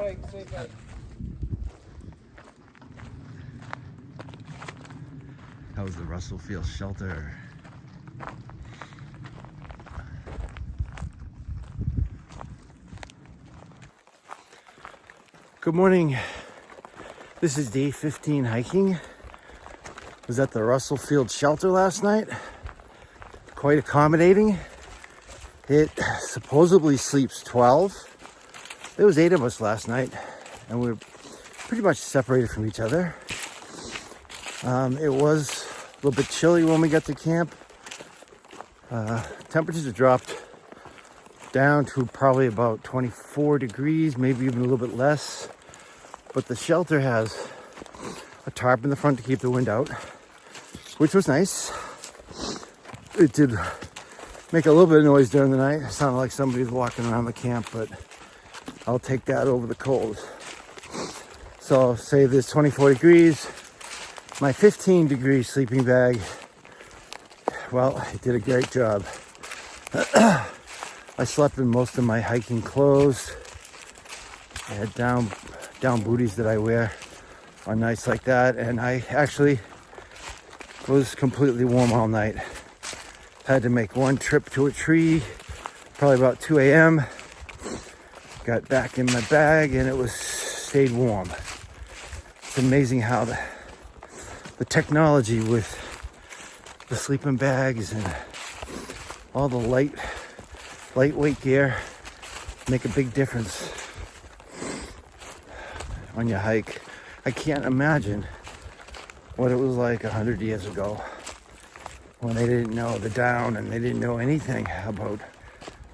hike, safe hike. That was the Russell Field shelter. Good morning. This is day 15 hiking. Was at the Russell Field shelter last night. Quite accommodating. It supposedly sleeps 12. There was 8 of us last night, and we were pretty much separated from each other. It was a little bit chilly when we got to camp. Temperatures have dropped down to probably about 24 degrees, maybe even a little bit less. But the shelter has a tarp in the front to keep the wind out, which was nice. It did make a little bit of noise during the night. It sounded like somebody was walking around the camp, but I'll take that over the cold. So say there's 24 degrees. My 15 degree sleeping bag, well, it did a great job. I slept in most of my hiking clothes. I had down booties that I wear on nights like that, and I actually was completely warm all night. Had to make one trip to a tree, probably about 2 a.m. Got back in my bag, and it stayed warm. It's amazing how the technology with the sleeping bags and all the lightweight gear make a big difference on your hike. I can't imagine what it was like 100 years ago when they didn't know the down and they didn't know anything about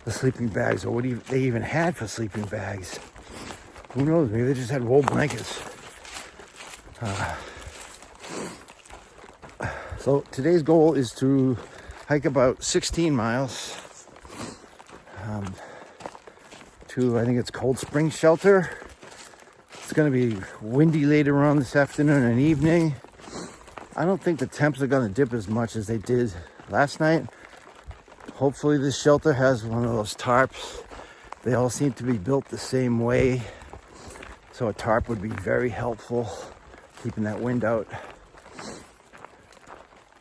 the sleeping bags or what they even had for sleeping bags. Who knows? Maybe they just had wool blankets. So today's goal is to hike about 16 miles to, I think it's Cold Spring Shelter. It's going to be windy later on this afternoon and evening. I don't think the temps are going to dip as much as they did last night. Hopefully this shelter has one of those tarps. They all seem to be built the same way. So a tarp would be very helpful, keeping that wind out.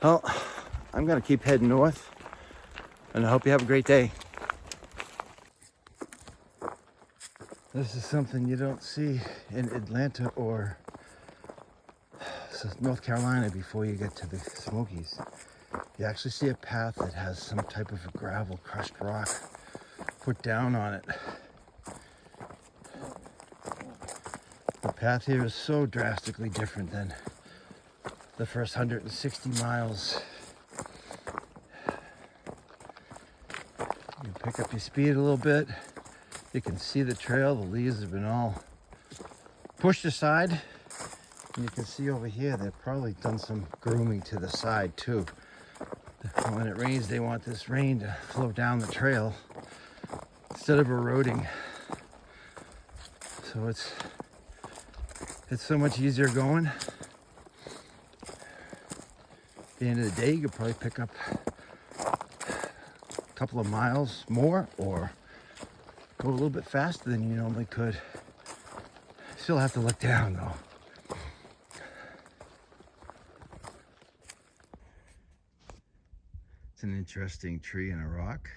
Well, I'm going to keep heading north, and I hope you have a great day. This is something you don't see in Atlanta or North Carolina before you get to the Smokies. You actually see a path that has some type of gravel, crushed rock put down on it. The path here is so drastically different than the first 160 miles. You pick up your speed a little bit. You can see the trail. The leaves have been all pushed aside. And you can see over here, they've probably done some grooming to the side too. When it rains, they want this rain to flow down the trail instead of eroding. So it's so much easier going. At the end of the day, you could probably pick up a couple of miles more or go a little bit faster than you normally could. Still have to look down though. It's an interesting tree and a rock.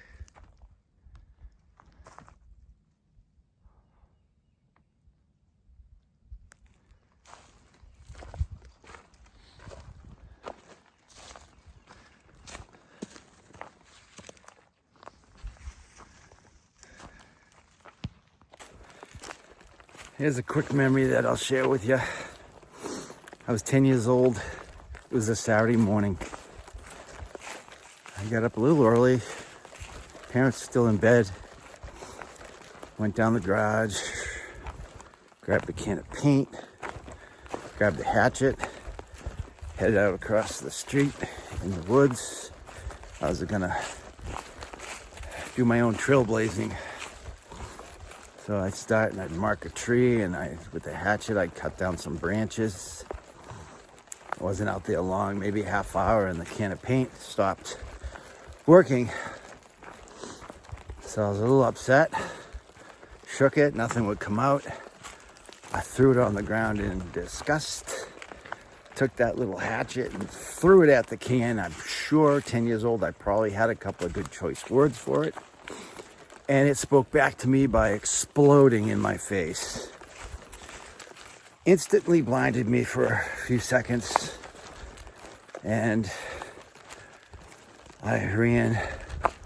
Here's a quick memory that I'll share with you. I was 10 years old. It was a Saturday morning. I got up a little early. Parents still in bed. Went down the garage, grabbed a can of paint, grabbed a hatchet, headed out across the street in the woods. I was gonna do my own trailblazing. So I'd start and I'd mark a tree, and with the hatchet, I'd cut down some branches. I wasn't out there long, maybe a half hour, and the can of paint stopped working. So I was a little upset, shook it, nothing would come out. I threw it on the ground in disgust. Took that little hatchet and threw it at the can. I'm sure 10 years old, I probably had a couple of good choice words for it. And it spoke back to me by exploding in my face. Instantly blinded me for a few seconds. And I ran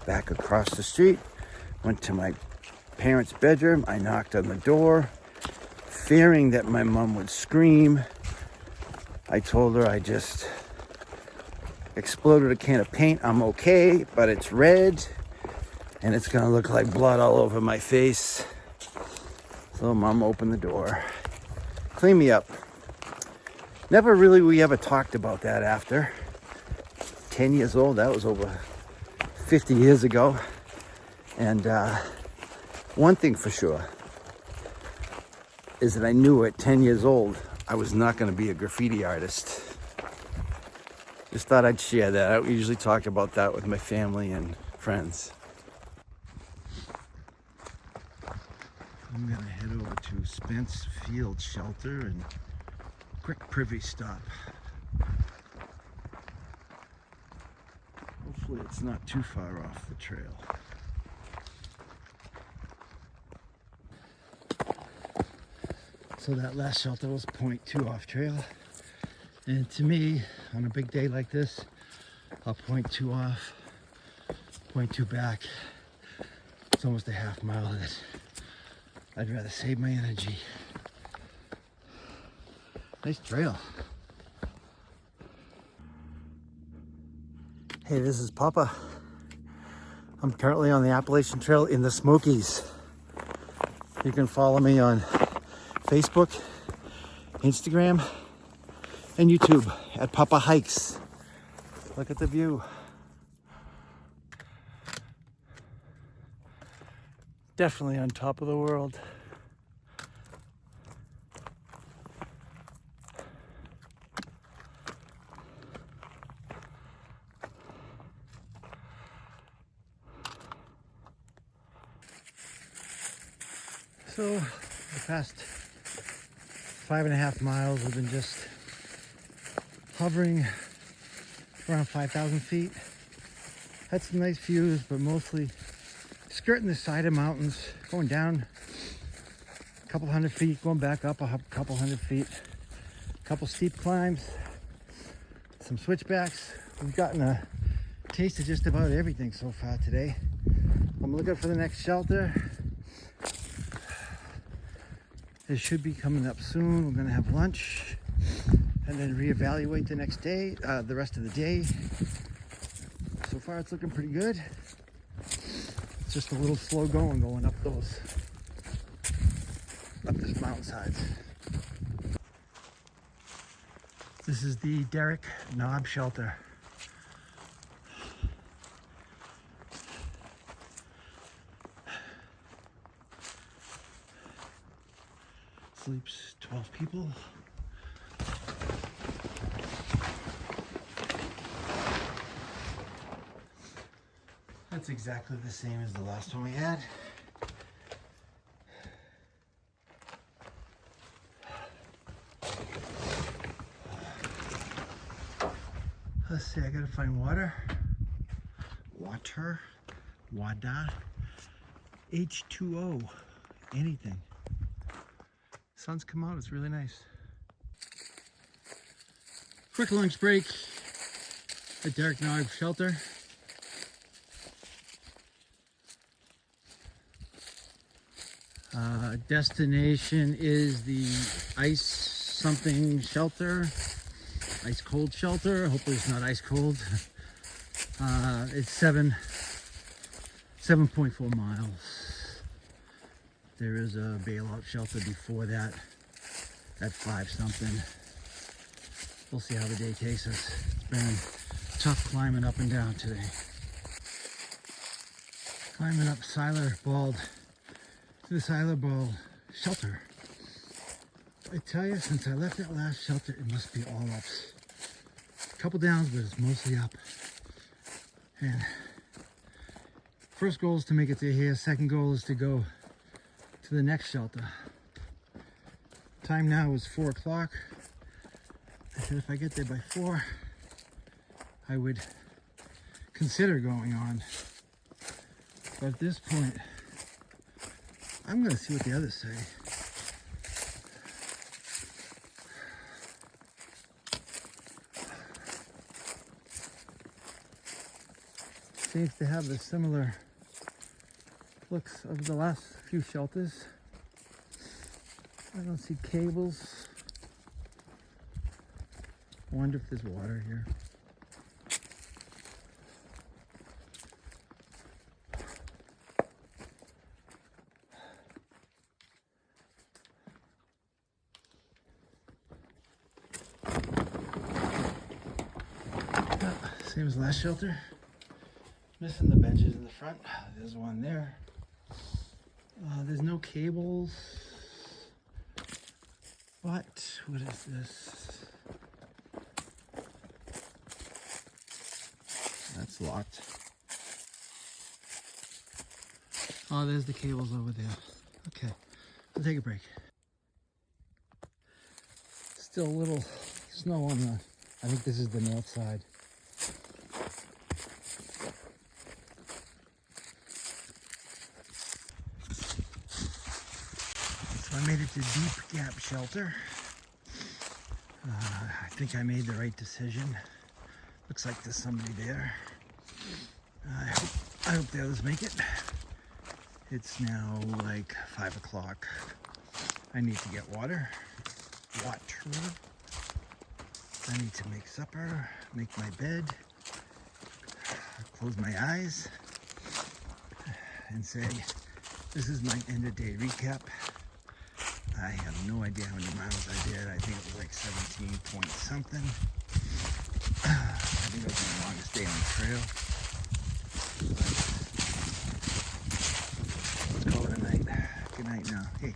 back across the street, went to my parents' bedroom. I knocked on the door, fearing that my mom would scream. I told her I just exploded a can of paint. I'm okay, but it's red and it's gonna look like blood all over my face. So Mom opened the door, cleaned me up. Never really we ever talked about that after. 10 years old, that was over 50 years ago. And one thing for sure is that I knew at 10 years old, I was not gonna be a graffiti artist. Just thought I'd share that. I usually talk about that with my family and friends. I'm gonna head over to Spence Field Shelter and quick privy stop. Hopefully it's not too far off the trail. So that last shelter was 0.2 off trail. And to me, on a big day like this, a 0.2 off, 0.2 back, it's almost a half mile that I'd rather save my energy. Nice trail. Hey, this is Papa. I'm currently on the Appalachian Trail in the Smokies. You can follow me on Facebook, Instagram, and YouTube at PapaHikes. Look at the view. Definitely on top of the world. So the past 5.5 miles we've been just hovering around 5,000 feet. Had some nice views, but mostly skirting the side of mountains, going down a couple hundred feet, going back up a couple hundred feet, a couple steep climbs, some switchbacks. We've gotten a taste of just about everything so far today. I'm looking for the next shelter. It should be coming up soon. We're gonna have lunch and then reevaluate the next day, the rest of the day. So far it's looking pretty good. It's just a little slow going up this mountainside. This is the Derrick Knob Shelter. Sleeps 12 people. That's exactly the same as the last one we had. Let's see, I gotta find water. Wada, H2O, anything. Sun's come out, it's really nice. Quick lunch break at Derrick Knob Shelter. Destination is the ice something shelter, ice cold shelter. Hopefully it's not ice cold. It's 7.4 miles. There is a bailout shelter before that at 5 something. We'll see how the day takes us. It's been tough climbing up and down today. Climbing up Siler Bald to the Siler Bald shelter. I tell you, since I left that last shelter, it must be all ups. A couple downs, but it's mostly up. And first goal is to make it to here. Second goal is to go to the next shelter. time now is 4 o'clock. I said if I get there by 4, I would consider going on. But at this point, I'm gonna see what the others say. Seems to have the similar looks of the last few shelters. I don't see cables. I wonder if there's water here. Same as last shelter. Missing the benches in the front. There's one there. There's no cables. But what is this? That's locked. Oh, there's the cables over there. Okay, we'll take a break. Still a little snow on the, I think this is the north side. So I made it to Deep Gap Shelter. I think I made the right decision. Looks like there's somebody there. I hope the others make it. It's now like 5 o'clock. I need to get water. I need to make supper, make my bed, close my eyes, and say, this is my end of day recap. I have no idea how many miles I did. I think it was like 17 point something. I think it was my longest day on the trail. Let's call it a night. Good night now. Hey.